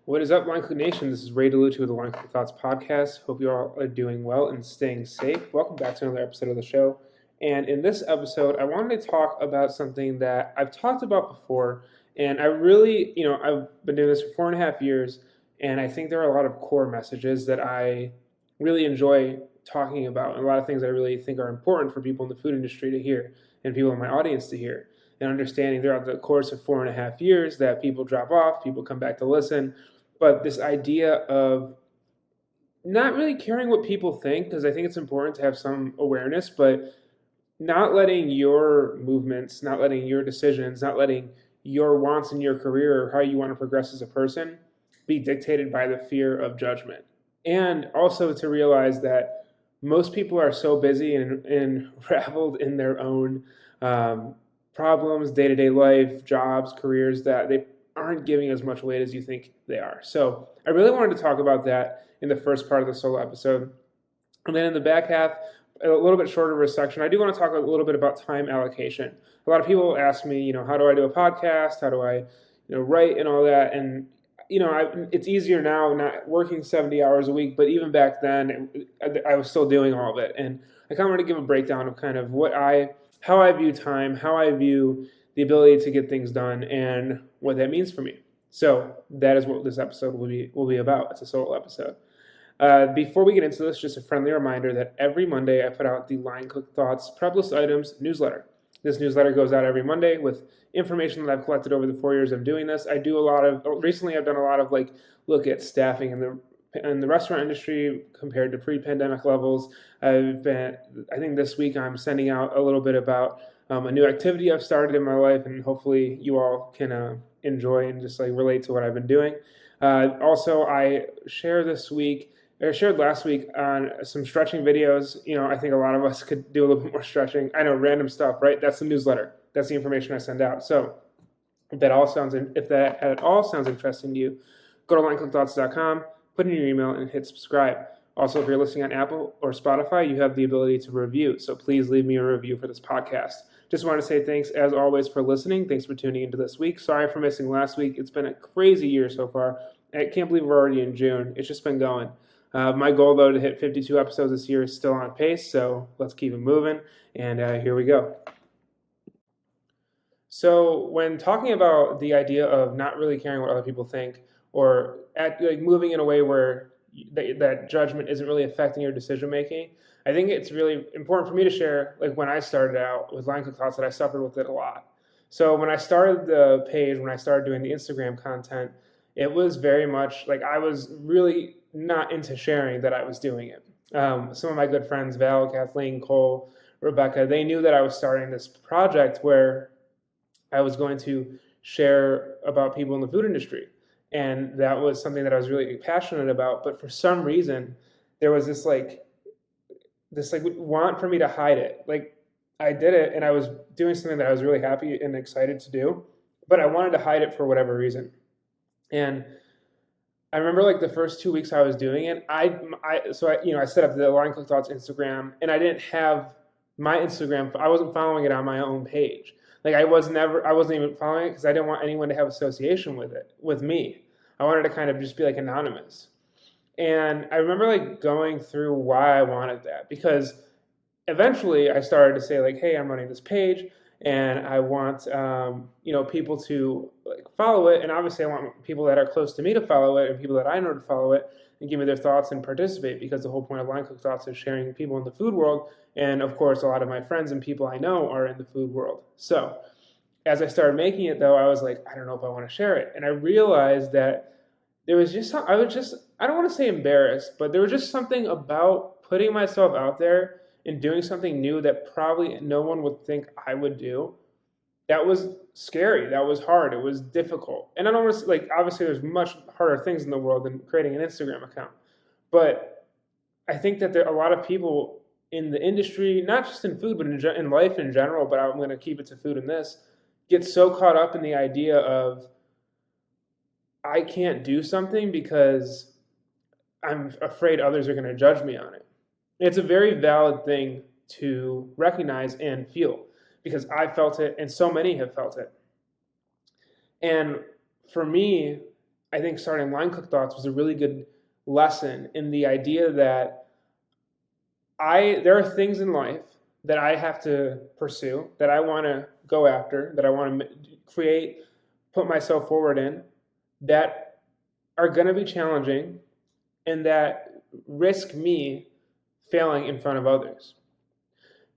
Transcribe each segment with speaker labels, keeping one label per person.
Speaker 1: What is up, Line Cook Nation? This is Ray DeLucci with the Line Cook Thoughts podcast. Hope you all are doing well and staying safe. Welcome back to another episode of the show. And in this episode, I wanted to talk about something that I've talked about before. And I really, I've been doing this for 4.5 years. And I think there are a lot of core messages that I really enjoy talking about. And a lot of things I really think are important for people in the food industry to hear and people in my audience to hear. And understanding throughout the course of 4.5 years that people drop off, people come back to listen. But this idea of not really caring what people think, because I think it's important to have some awareness, but not letting your movements, not letting your decisions, not letting your wants in your career or how you want to progress as a person be dictated by the fear of judgment. And also to realize that most people are so busy and raveled in their own problems, day-to-day life, jobs, careers, that they aren't giving as much weight as you think they are. So I really wanted to talk about that in the first part of the solo episode. And then in the back half, a little bit shorter of a section, I do want to talk a little bit about time allocation. A lot of people ask me, how do I do a podcast? How do I, write and all that? And, it's easier now not working 70 hours a week, but even back then, I was still doing all of it. And I kind of want to give a breakdown of kind of how I view time, how I view the ability to get things done, and what that means for me. So that is what this episode will be about. It's a solo episode. Before we get into this, just a friendly reminder that every Monday I put out the Line Cook Thoughts Prep List Items newsletter. This newsletter goes out every Monday with information that I've collected over the 4 years of doing this. Recently I've done a lot of look at staffing in the restaurant industry compared to pre-pandemic levels. I think this week I'm sending out a little bit about a new activity I've started in my life, and hopefully you all can enjoy and just relate to what I've been doing. Also, I shared last week on some stretching videos. I think a lot of us could do a little bit more stretching. I know, random stuff, right? That's the newsletter. That's the information I send out. So if that at all sounds interesting to you, go to linecookthoughts.com, put in your email, and hit subscribe. Also, if you're listening on Apple or Spotify, you have the ability to review. So please leave me a review for this podcast. Just want to say thanks, as always, for listening. Thanks for tuning into this week. Sorry for missing last week. It's been a crazy year so far. I can't believe we're already in June. It's just been going. My goal, though, to hit 52 episodes this year is still on pace, so let's keep it moving, and here we go. So when talking about the idea of not really caring what other people think, or moving in a way where that judgment isn't really affecting your decision making, I think it's really important for me to share, when I started out with Line Cook Thoughts, that I suffered with it a lot. So when I started the page, when I started doing the Instagram content, it was very much I was really not into sharing that I was doing it. Some of my good friends, Val, Kathleen, Cole, Rebecca, they knew that I was starting this project where I was going to share about people in the food industry. And that was something that I was really passionate about. But for some reason, there was this want for me to hide it. I did it, and I was doing something that I was really happy and excited to do, but I wanted to hide it for whatever reason. And I remember the first 2 weeks I was doing it, I set up the Line Cook Thoughts Instagram, and I didn't have my Instagram. I wasn't following it on my own page. I wasn't even following it because I didn't want anyone to have association with me. I wanted to kind of just be anonymous. And I remember going through why I wanted that, because eventually I started to say hey, I'm running this page and I want people to follow it, and obviously I want people that are close to me to follow it and people that I know to follow it and give me their thoughts and participate, because the whole point of Line Cook Thoughts is sharing people in the food world, and of course a lot of my friends and people I know are in the food world. So as I started making it, though, I was I don't know if I want to share it, and I realized that there was just I don't want to say embarrassed, but there was just something about putting myself out there and doing something new that probably no one would think I would do. That was scary. That was hard. It was difficult. And I don't want to obviously there's much harder things in the world than creating an Instagram account. But I think that there are a lot of people in the industry, not just in food, but in life in general, but I'm going to keep it to food in this, get so caught up in the idea of I can't do something because I'm afraid others are going to judge me on it. It's a very valid thing to recognize and feel, because I felt it and so many have felt it. And for me, I think starting Line Cook Thoughts was a really good lesson in the idea that there are things in life that I have to pursue, that I want to go after, that I want to create, put myself forward in, that are going to be challenging and that risk me failing in front of others.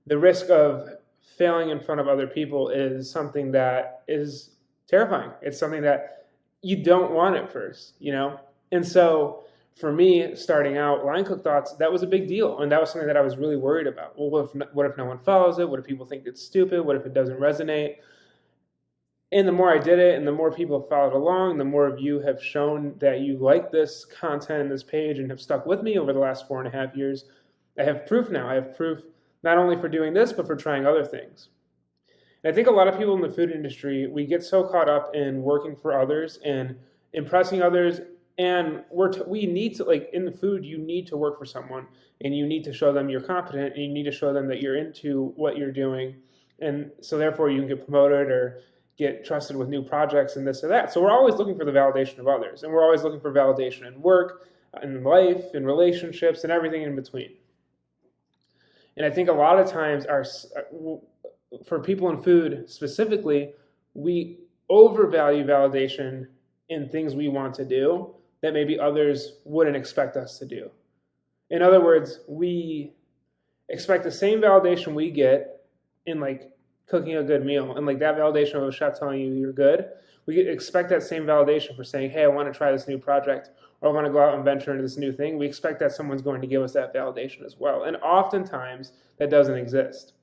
Speaker 1: The risk of failing in front of other people is something that is terrifying. It's something that you don't want at first, And so for me, starting out Line Cook Thoughts, that was a big deal. And that was something that I was really worried about. Well, what if no one follows it? What if people think it's stupid? What if it doesn't resonate? And the more I did it and the more people followed along, the more of you have shown that you like this content and this page and have stuck with me over the last 4.5 years. I have proof now. I have proof not only for doing this, but for trying other things. And I think a lot of people in the food industry, we get so caught up in working for others and impressing others. And we need to, like in the food, you need to work for someone and you need to show them you're competent and you need to show them that you're into what you're doing. And so therefore you can get promoted or get trusted with new projects and this or that. So we're always looking for the validation of others, and we're always looking for validation in work, in life, in relationships, and everything in between. And I think a lot of times for people in food specifically, we overvalue validation in things we want to do that maybe others wouldn't expect us to do. In other words, we expect the same validation we get in like cooking a good meal and like that validation of a chef telling you you're good. We expect that same validation for saying, hey, I want to try this new project or I want to go out and venture into this new thing. We expect that someone's going to give us that validation as well. And oftentimes that doesn't exist.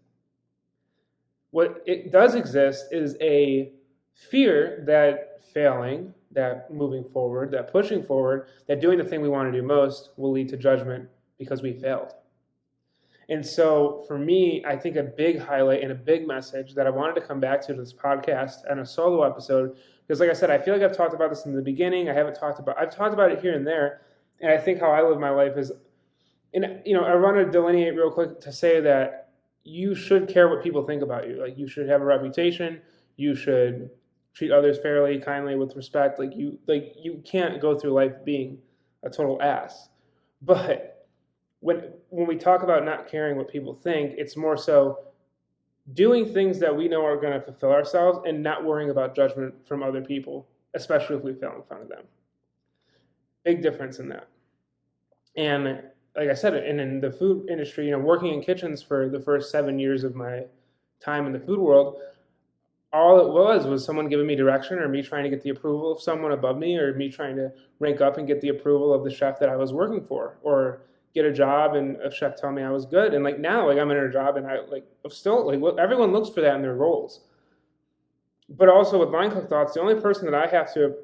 Speaker 1: What it does exist is a fear that failing, that moving forward, that pushing forward, that doing the thing we want to do most will lead to judgment because we failed. And so for me, I think a big highlight and a big message that I wanted to come back to this podcast and a solo episode, because like I said, I feel like I've talked about this in the beginning. I've talked about it here and there. And I think how I live my life is, and I want to delineate real quick to say that you should care what people think about you. Like you should have a reputation. You should treat others fairly, kindly, with respect. Like you can't go through life being a total ass. But when we talk about not caring what people think, it's more so doing things that we know are going to fulfill ourselves and not worrying about judgment from other people, especially if we fail in front of them. Big difference in that. And like I said, and in the food industry, working in kitchens for the first 7 years of my time in the food world, all it was someone giving me direction or me trying to get the approval of someone above me or me trying to rank up and get the approval of the chef that I was working for or get a job and a chef tell me I was good. And like now, like I'm in a job and everyone looks for that in their roles. But also with Line Cook Thoughts, the only person that I have to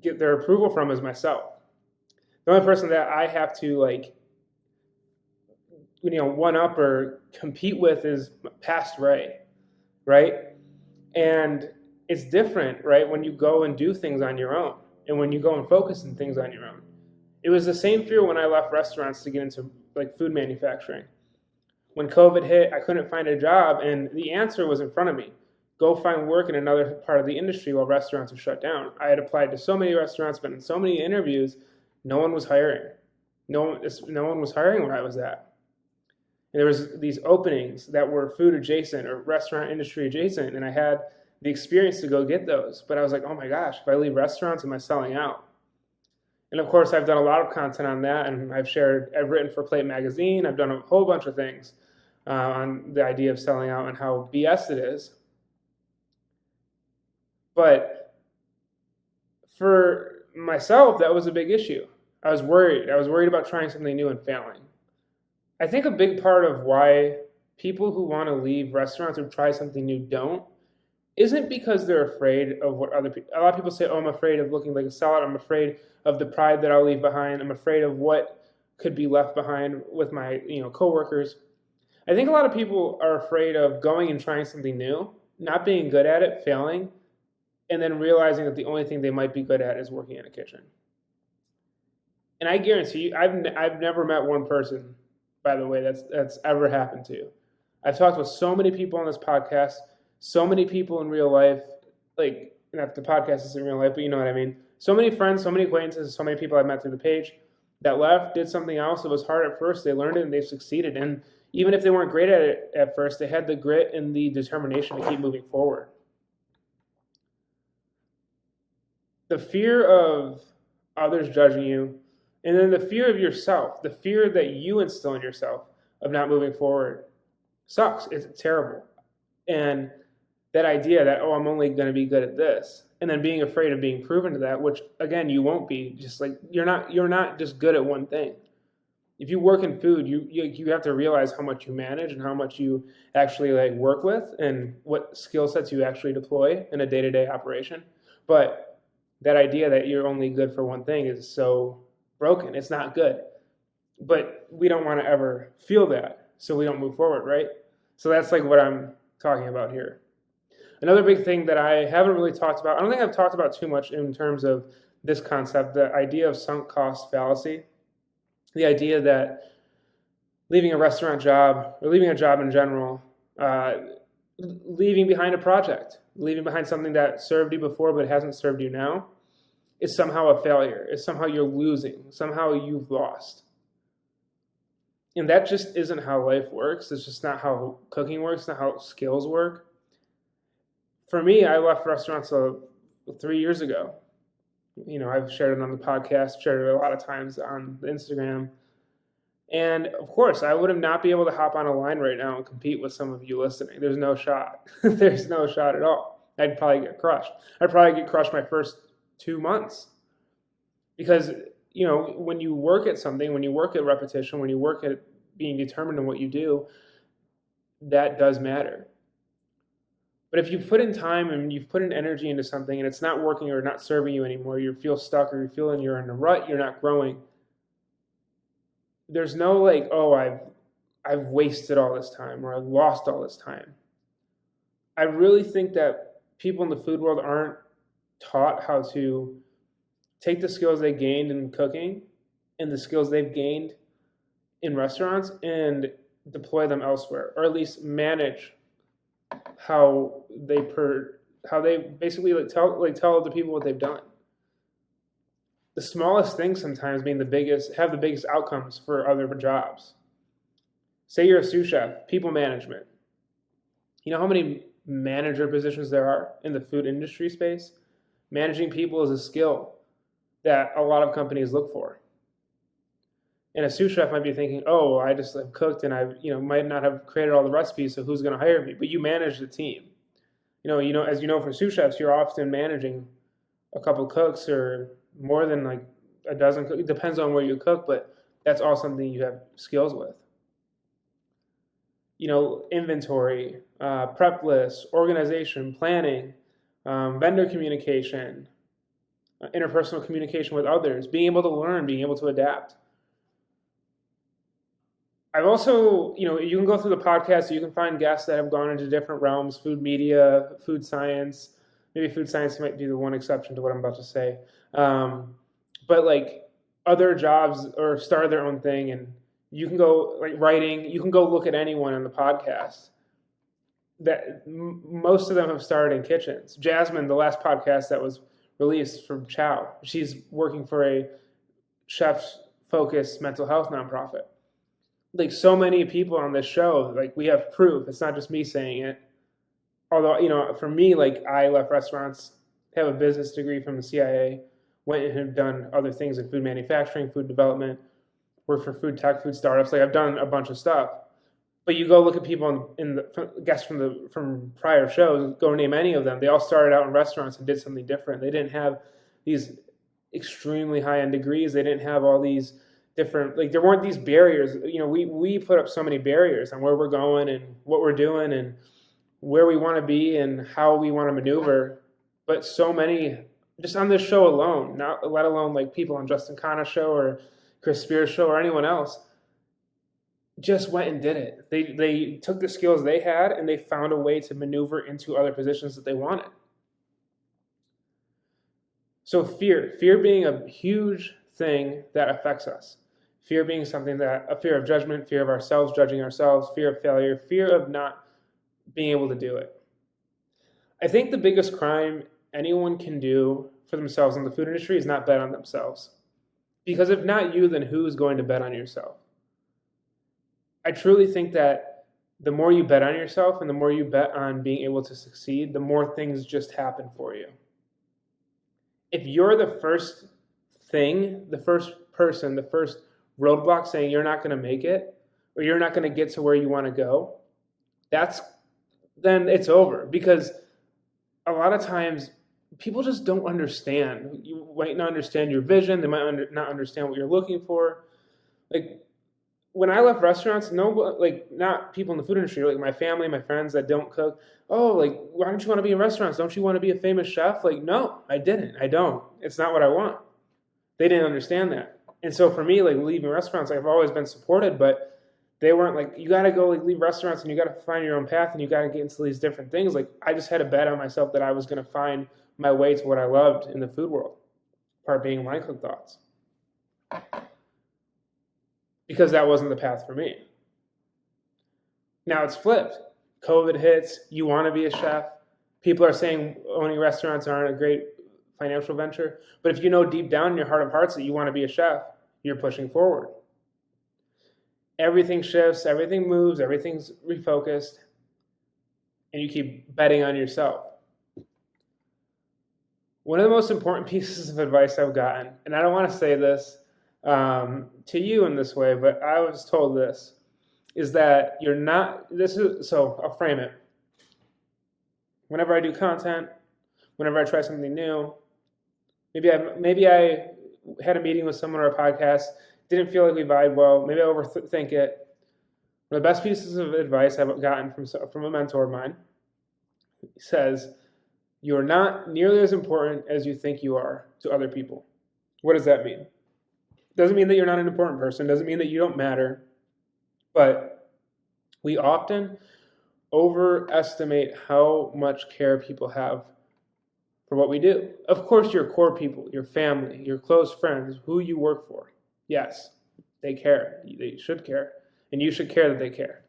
Speaker 1: get their approval from is myself. The only person that I have to one up or compete with is past Ray, right? And it's different, right? When you go and do things on your own and when you go and focus on things on your own. It was the same fear when I left restaurants to get into like food manufacturing. When COVID hit, I couldn't find a job and the answer was in front of me. Go find work in another part of the industry while restaurants are shut down. I had applied to so many restaurants, been in so many interviews, no one was hiring. No one was hiring where I was at. And there was these openings that were food adjacent or restaurant industry adjacent, and I had the experience to go get those. But I was like, oh my gosh, if I leave restaurants, am I selling out? And of course, I've done a lot of content on that, and I've written for Plate Magazine. I've done a whole bunch of things on the idea of selling out and how BS it is. But for myself, that was a big issue. I was worried. I was worried about trying something new and failing. I think a big part of why people who want to leave restaurants or try something new don't isn't because they're afraid of what other people. A lot of people say, "Oh, I'm afraid of looking like a sellout. I'm afraid of the pride that I'll leave behind. I'm afraid of what could be left behind with my, coworkers." I think a lot of people are afraid of going and trying something new, not being good at it, failing, and then realizing that the only thing they might be good at is working in a kitchen. And I guarantee you, I've never met one person, by the way, that's ever happened to. I've talked with so many people on this podcast, so many people in real life, like, not the podcast is in real life, but you know what I mean. So many friends, so many acquaintances, so many people I've met through the page that left, did something else. It was hard at first. They learned it and they've succeeded. And even if they weren't great at it at first, they had the grit and the determination to keep moving forward. The fear of others judging you, and then the fear of yourself, the fear that you instill in yourself of not moving forward sucks. It's terrible. And that idea that, oh, I'm only going to be good at this, and then being afraid of being proven to that, which again, you won't be. Just like you're not just good at one thing. If you work in food, you have to realize how much you manage and how much you actually like work with and what skill sets you actually deploy in a day-to-day operation. But that idea that you're only good for one thing is so broken. It's not good. But we don't want to ever feel that, so we don't move forward, right? So that's like what I'm talking about here. Another big thing that I haven't really talked about, I don't think I've talked about too much in terms of this concept, the idea of sunk cost fallacy. The idea that leaving a restaurant job or leaving a job in general, leaving behind a project, leaving behind something that served you before but hasn't served you now, is somehow a failure. Is somehow you're losing. Somehow you've lost. And that just isn't how life works. It's just not how cooking works, not how skills work. For me, I left restaurants 3 years ago. You know, I've shared it on the podcast, shared it a lot of times on Instagram. And of course, I would not be able to hop on a line right now and compete with some of you listening. There's no shot. There's no shot at all. I'd probably get crushed. I'd probably get crushed my first 2 months. Because, you know, when you work at something, when you work at repetition, when you work at being determined in what you do, that does matter. But if you've put in time and you've put in energy into something and it's not working or not serving you anymore, you feel stuck or you're feeling you're in a rut, you're not growing, there's no like, oh, I've wasted all this time or I've lost all this time. I really think that people in the food world aren't taught how to take the skills they gained in cooking and the skills they've gained in restaurants and deploy them elsewhere, or at least manage how they basically tell other people what they've done. The smallest things sometimes have the biggest outcomes for other jobs. Say you're a sous chef, people management. You know how many manager positions there are in the food industry space? Managing people is a skill that a lot of companies look for. And a sous chef might be thinking, oh, I just have cooked and might not have created all the recipes, so who's going to hire me? But you manage the team. As you know, for sous chefs, you're often managing a couple cooks or more than like a dozen cooks. It depends on where you cook, but that's all something you have skills with. Inventory, prep lists, organization, planning, vendor communication, interpersonal communication with others, being able to learn, being able to adapt. I've also, you can go through the podcast, you can find guests that have gone into different realms, food media, food science. Maybe food science might be the one exception to what I'm about to say. But like other jobs or started their own thing, and you can go like writing, you can go look at anyone on the podcast. That most of them have started in kitchens. Jasmine, the last podcast that was released from Chow, she's working for a chef-focused mental health nonprofit. Like so many people on this show, like we have proof. It's not just me saying it. Although, for me, like I left restaurants, have a business degree from the CIA, went and have done other things in food manufacturing, food development, worked for food tech, food startups. Like I've done a bunch of stuff. But you go look at people in the guests from prior shows, go name any of them. They all started out in restaurants and did something different. They didn't have these extremely high-end degrees. They didn't have all these different, like there weren't these barriers. We put up so many barriers on where we're going and what we're doing and where we want to be and how we want to maneuver. But so many, just on this show alone, not let alone like people on Justin Khanna's show or Chris Spears' show or anyone else, just went and did it. They took the skills they had and they found a way to maneuver into other positions that they wanted. So fear being a huge thing that affects us. Fear being something a fear of judgment, fear of ourselves, judging ourselves, fear of failure, fear of not being able to do it. I think the biggest crime anyone can do for themselves in the food industry is not bet on themselves. Because if not you, then who's going to bet on yourself? I truly think that the more you bet on yourself and the more you bet on being able to succeed, the more things just happen for you. If you're the first thing, the first person, the first roadblock saying you're not going to make it or you're not going to get to where you want to go, then it's over. Because a lot of times people just don't understand. You might not understand your vision. They might not understand what you're looking for. Like when I left restaurants, not people in the food industry, like my family, my friends that don't cook. Oh, like, why don't you want to be in restaurants? Don't you want to be a famous chef? Like, no, I didn't. I don't. It's not what I want. They didn't understand that. And so for me, like leaving restaurants, I've always been supported, but they weren't like, you got to go like leave restaurants and you got to find your own path and you got to get into these different things. Like I just had to bet on myself that I was going to find my way to what I loved in the food world, part being Line Cook Thoughts. Because that wasn't the path for me. Now it's flipped. COVID hits, you want to be a chef. People are saying owning restaurants aren't a great financial venture. But if you know deep down in your heart of hearts that you want to be a chef, you're pushing forward. Everything shifts, everything moves, everything's refocused, and you keep betting on yourself. One of the most important pieces of advice I've gotten, and I don't want to say this to you in this way, but I was told this, is that so I'll frame it. Whenever I do content, whenever I try something new, maybe I had a meeting with someone or a podcast, didn't feel like we vibed well, maybe I overthink it. One of the best pieces of advice I've gotten from a mentor of mine says, you're not nearly as important as you think you are to other people. What does that mean? Doesn't mean that you're not an important person, doesn't mean that you don't matter, but we often overestimate how much care people have for what we do. Of course, your core people, your family, your close friends, who you work for, yes, they care. They should care, and you should care that they care.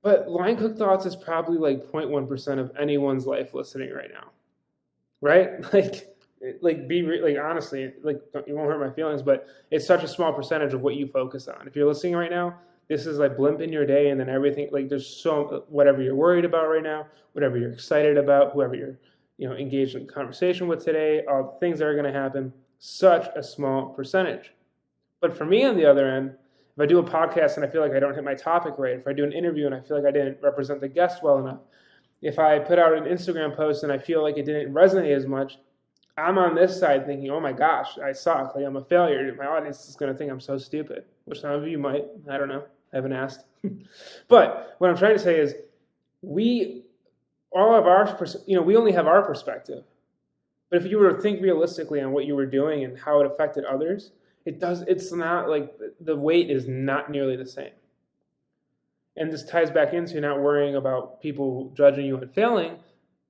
Speaker 1: But Line Cook Thoughts is probably like 0.1% of anyone's life listening right now, right? Honestly, you won't hurt my feelings, but it's such a small percentage of what you focus on. If you're listening right now, this is like blimp in your day, and then everything, like there's so, whatever you're worried about right now, whatever you're excited about, whoever you're engaged in conversation with today, all the things that are going to happen, such a small percentage. But for me, on the other end, if I do a podcast and I feel like I don't hit my topic right, if I do an interview and I feel like I didn't represent the guest well enough, if I put out an Instagram post and I feel like it didn't resonate as much, I'm on this side thinking, oh my gosh, I suck. Like I'm a failure. My audience is going to think I'm so stupid, which some of you might. I don't know. I haven't asked. But what I'm trying to say is we only have our perspective. But if you were to think realistically on what you were doing and how it affected others, it's not like the weight is not nearly the same. And this ties back into not worrying about people judging you and failing.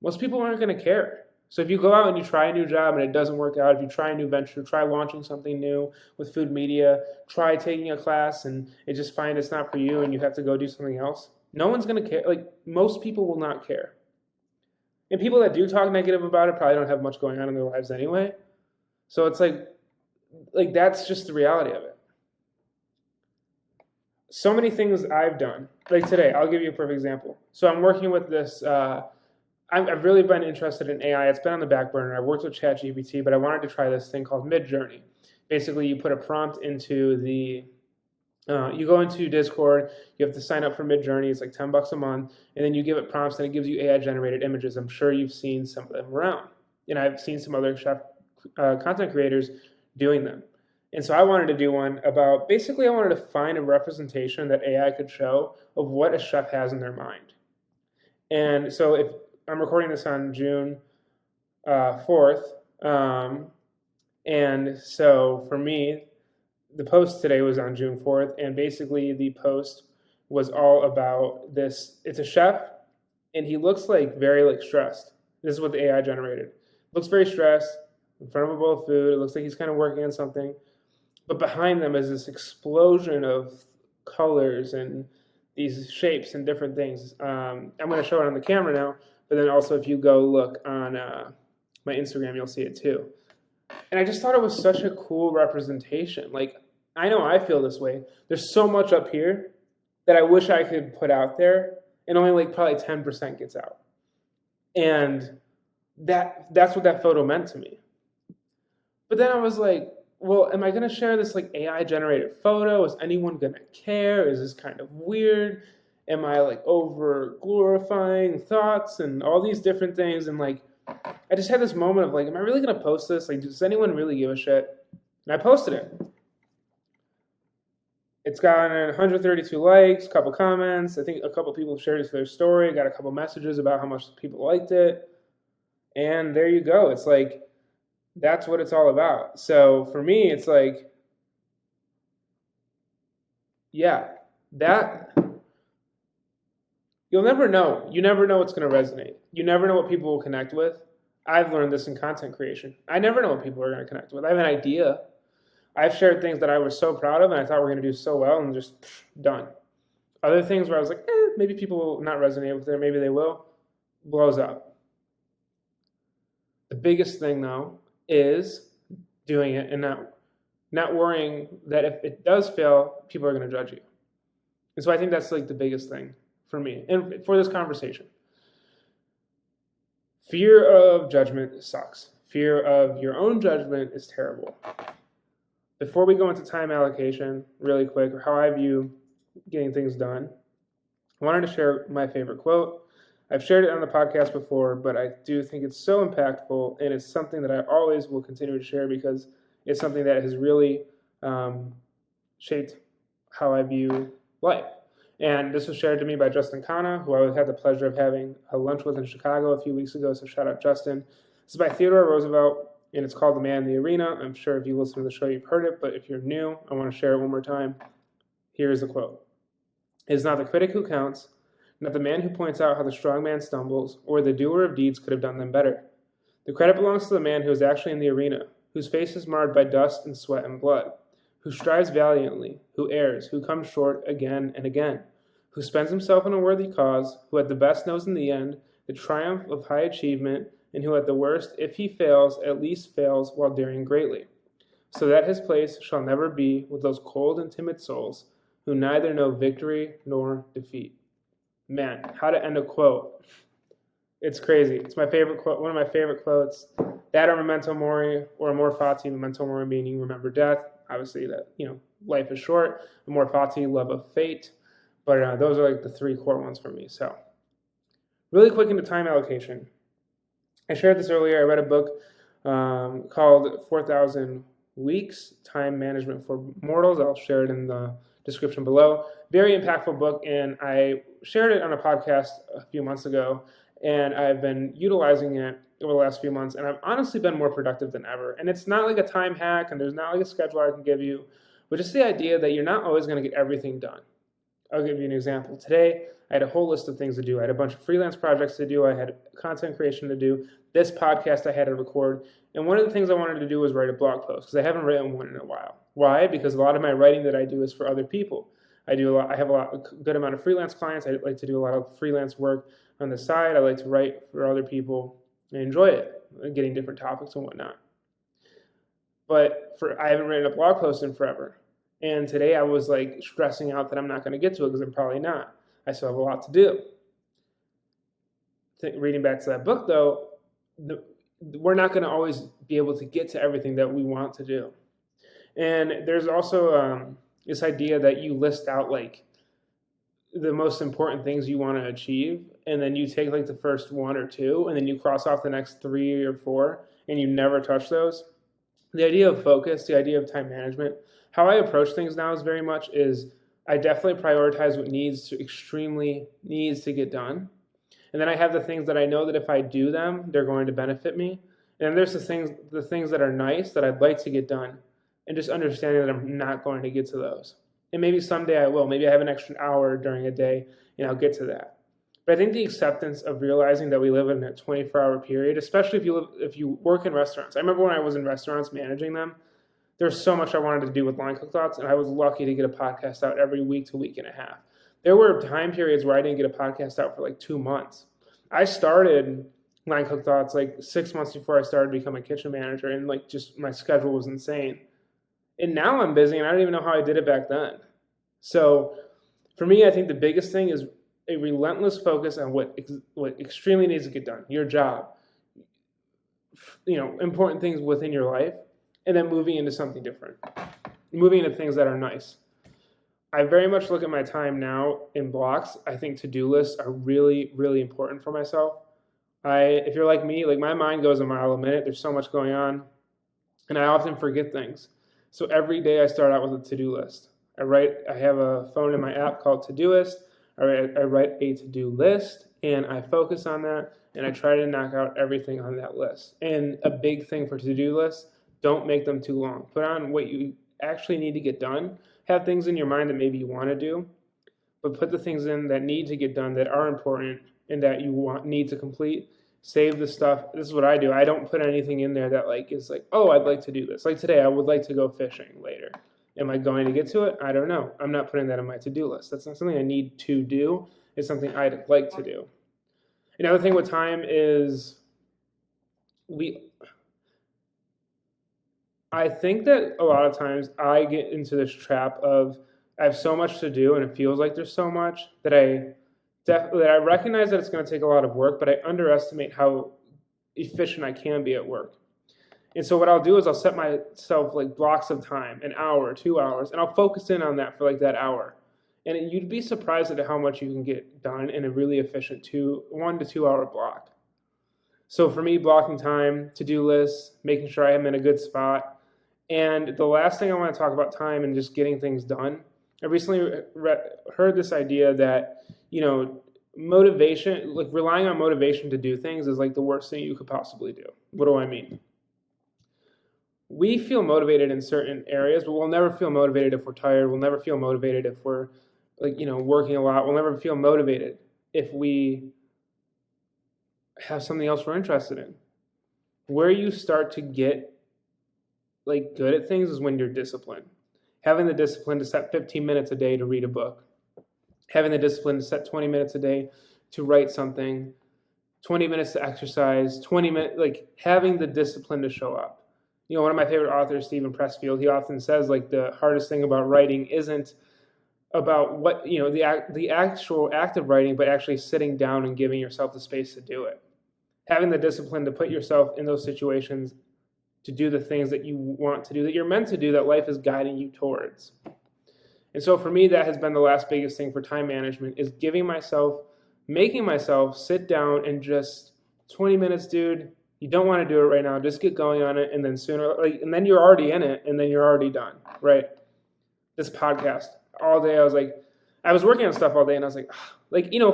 Speaker 1: Most people aren't going to care. So if you go out and you try a new job and it doesn't work out, if you try a new venture, try launching something new with food media, try taking a class and just find it's not for you and you have to go do something else, no one's going to care. Like most people will not care. And people that do talk negative about it probably don't have much going on in their lives anyway. So it's like that's just the reality of it. So many things I've done. Like today, I'll give you a perfect example. So I'm working with this, I've really been interested in AI. It's been on the back burner. I've worked with ChatGPT, but I wanted to try this thing called Midjourney. Basically, you put a prompt into you go into Discord, you have to sign up for Midjourney. It's like $10 a month, and then you give it prompts, and it gives you AI-generated images. I'm sure you've seen some of them around, and I've seen some other chef content creators doing them. And so I wanted to do one about, basically I wanted to find a representation that AI could show of what a chef has in their mind. And so if I'm recording this on June 4th, and so for me, the post today was on June 4th, and basically the post was all about this. It's a chef, and he looks very stressed. This is what the AI generated. Looks very stressed in front of a bowl of food. It looks like he's kind of working on something. But behind them is this explosion of colors and these shapes and different things. I'm going to show it on the camera now, But then also if you go look on my Instagram, you'll see it too. And I just thought it was such a cool representation. Like, I know I feel this way. There's so much up here that I wish I could put out there, and only like probably 10% gets out. And that's what that photo meant to me. But then I was like, well, am I going to share this like AI generated photo? Is anyone going to care? Is this kind of weird? Am I like over glorifying thoughts and all these different things? And like, I just had this moment of like, am I really going to post this? Like, does anyone really give a shit? And I posted it. It's gotten 132 likes, a couple comments. I think a couple people shared it to their story. Got a couple messages about how much people liked it. And there you go. It's like, that's what it's all about. So for me, it's like, yeah, that you'll never know. You never know what's going to resonate. You never know what people will connect with. I've learned this in content creation. I never know what people are going to connect with. I have an idea. I've shared things that I was so proud of and I thought were going to do so well and just done. Other things where I was like, maybe people will not resonate with it. Maybe they will. Blows up. The biggest thing, though, is doing it and not worrying that if it does fail, people are going to judge you. And so I think that's like the biggest thing for me and for this conversation. Fear of judgment sucks. Fear of your own judgment is terrible. Before we go into time allocation, really quick, or how I view getting things done, I wanted to share my favorite quote. I've shared it on the podcast before, but I do think it's so impactful, and it's something that I always will continue to share because it's something that has really shaped how I view life. And this was shared to me by Justin Khanna, who I had the pleasure of having a lunch with in Chicago a few weeks ago, so shout out Justin. This is by Theodore Roosevelt, and it's called The Man in the Arena. I'm sure if you listen to the show, you've heard it, but if you're new, I want to share it one more time. Here's the quote. It is not the critic who counts, not the man who points out how the strong man stumbles, or the doer of deeds could have done them better. The credit belongs to the man who is actually in the arena, whose face is marred by dust and sweat and blood, who strives valiantly, who errs, who comes short again and again, who spends himself in a worthy cause, who at the best knows in the end the triumph of high achievement, and who at the worst, if he fails, at least fails while daring greatly, so that his place shall never be with those cold and timid souls who neither know victory nor defeat. Man, how to end a quote. It's crazy. It's my favorite quote, one of my favorite quotes. That or memento mori, or amor fati, memento mori meaning remember death. Obviously that, life is short. Amor fati, love of fate. But those are like the three core ones for me. So really quick into time allocation. I shared this earlier. I read a book called 4,000 Weeks, Time Management for Mortals. I'll share it in the description below. Very impactful book, and I shared it on a podcast a few months ago, and I've been utilizing it over the last few months, and I've honestly been more productive than ever. And it's not like a time hack, and there's not like a schedule I can give you, but just the idea that you're not always going to get everything done. I'll give you an example. Today, I had a whole list of things to do. I had a bunch of freelance projects to do. I had content creation to do. This podcast I had to record. And one of the things I wanted to do was write a blog post because I haven't written one in a while. Why? Because a lot of my writing that I do is for other people. I have a good amount of freelance clients. I like to do a lot of freelance work on the side. I like to write for other people and enjoy it, getting different topics and whatnot. But I haven't written a blog post in forever. And today I was like stressing out that I'm not going to get to it because I'm probably not. I still have a lot to do. Reading back to that book though, we're not going to always be able to get to everything that we want to do. And there's also this idea that you list out like the most important things you want to achieve, and then you take like the first one or two, and then you cross off the next 3 or 4, and you never touch those. The idea of focus, the idea of time management, how I approach things now is very much is I definitely prioritize what needs to get done. And then I have the things that I know that if I do them, they're going to benefit me. And there's the things that are nice that I'd like to get done, and just understanding that I'm not going to get to those. And maybe someday I will. Maybe I have an extra hour during a day, and I'll get to that. But I think the acceptance of realizing that we live in a 24-hour period, especially if you work in restaurants. I remember when I was in restaurants managing them, there's so much I wanted to do with Line Cook Thoughts, and I was lucky to get a podcast out every week to week and a half. There were time periods where I didn't get a podcast out for like 2 months. I started Line Cook Thoughts like 6 months before I started becoming a kitchen manager, and like just my schedule was insane. And now I'm busy, and I don't even know how I did it back then. So for me, I think the biggest thing is a relentless focus on what extremely needs to get done, your job, important things within your life, and then moving into something different, moving into things that are nice. I very much look at my time now in blocks. I think to-do lists are really, really important for myself. If you're like me, like my mind goes a mile a minute. There's so much going on, and I often forget things. So every day I start out with a to-do list. I have a phone in my app called Todoist. I write a to-do list, and I focus on that, and I try to knock out everything on that list. And a big thing for to-do lists, don't make them too long. Put on what you actually need to get done. Have things in your mind that maybe you want to do, but put the things in that need to get done, that are important, and that you need to complete. Save the stuff. This is what I do. I don't put anything in there that is like, oh, I'd like to do this. Like today, I would like to go fishing later. Am I going to get to it? I don't know. I'm not putting that on my to-do list. That's not something I need to do. It's something I'd like to do. Another thing with time is I think that a lot of times I get into this trap of I have so much to do and it feels like there's so much that I recognize that it's going to take a lot of work, but I underestimate how efficient I can be at work. And so what I'll do is I'll set myself like blocks of time, an hour, 2 hours, and I'll focus in on that for like that hour. And you'd be surprised at how much you can get done in a really efficient 1 to 2 hour block. So for me, blocking time, to-do lists, making sure I am in a good spot. And the last thing I want to talk about time and just getting things done. I recently heard this idea that, motivation, like relying on motivation to do things is like the worst thing you could possibly do. What do I mean? We feel motivated in certain areas, but we'll never feel motivated if we're tired. We'll never feel motivated if we're working a lot. We'll never feel motivated if we have something else we're interested in. Where you start to get good at things is when you're disciplined. Having the discipline to set 15 minutes a day to read a book. Having the discipline to set 20 minutes a day to write something. 20 minutes to exercise. 20 minutes, having the discipline to show up. One of my favorite authors, Stephen Pressfield, he often says the hardest thing about writing isn't about what, the actual act of writing, but actually sitting down and giving yourself the space to do it. Having the discipline to put yourself in those situations to do the things that you want to do, that you're meant to do, that life is guiding you towards. And so for me, that has been the last biggest thing for time management, is making myself sit down and just 20 minutes, dude. You don't want to do it right now. Just get going on it, and then and then you're already in it, and then you're already done, right? This podcast, all day, I was working on stuff all day, and I was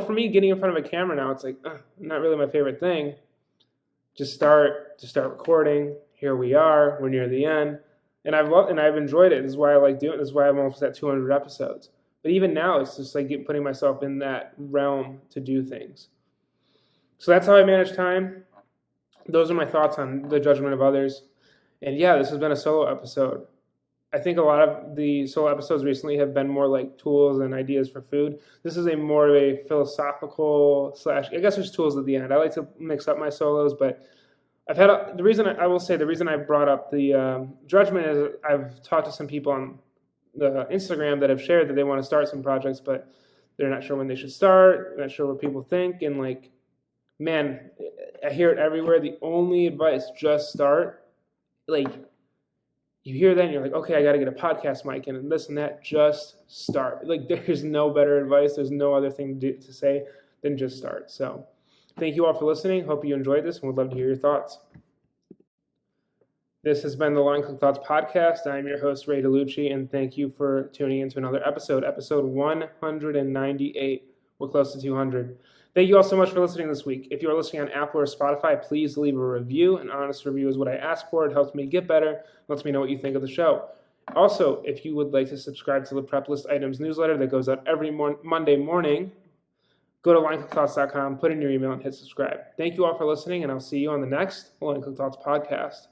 Speaker 1: for me, getting in front of a camera now, it's not really my favorite thing. Just start recording. Here we are. We're near the end, and I've enjoyed it. This is why I like doing it. This is why I'm almost at 200 episodes. But even now, it's just putting myself in that realm to do things. So that's how I manage time. Those are my thoughts on the judgment of others. And yeah, this has been a solo episode. I think a lot of the solo episodes recently have been more like tools and ideas for food. This is more of a philosophical / I guess there's tools at the end. I like to mix up my solos, but the reason I brought up the judgment is I've talked to some people on the Instagram that have shared that they want to start some projects, but they're not sure when they should start. They're not sure what people think, and man, I hear it everywhere. The only advice, just start. You hear that and you're like, okay, I got to get a podcast mic and this and that. Just start. There's no better advice. There's no other thing to say than just start. So thank you all for listening. Hope you enjoyed this and would love to hear your thoughts. This has been the Line Cook Thoughts podcast. I'm your host, Ray DeLucci, and thank you for tuning into another episode 198. We're close to 200. Thank you all so much for listening this week. If you are listening on Apple or Spotify, please leave a review. An honest review is what I ask for. It helps me get better, lets me know what you think of the show. Also, if you would like to subscribe to the Prep List Items newsletter that goes out every Monday morning, go to linecookthoughts.com, put in your email, and hit subscribe. Thank you all for listening, and I'll see you on the next Line Cook Thoughts podcast.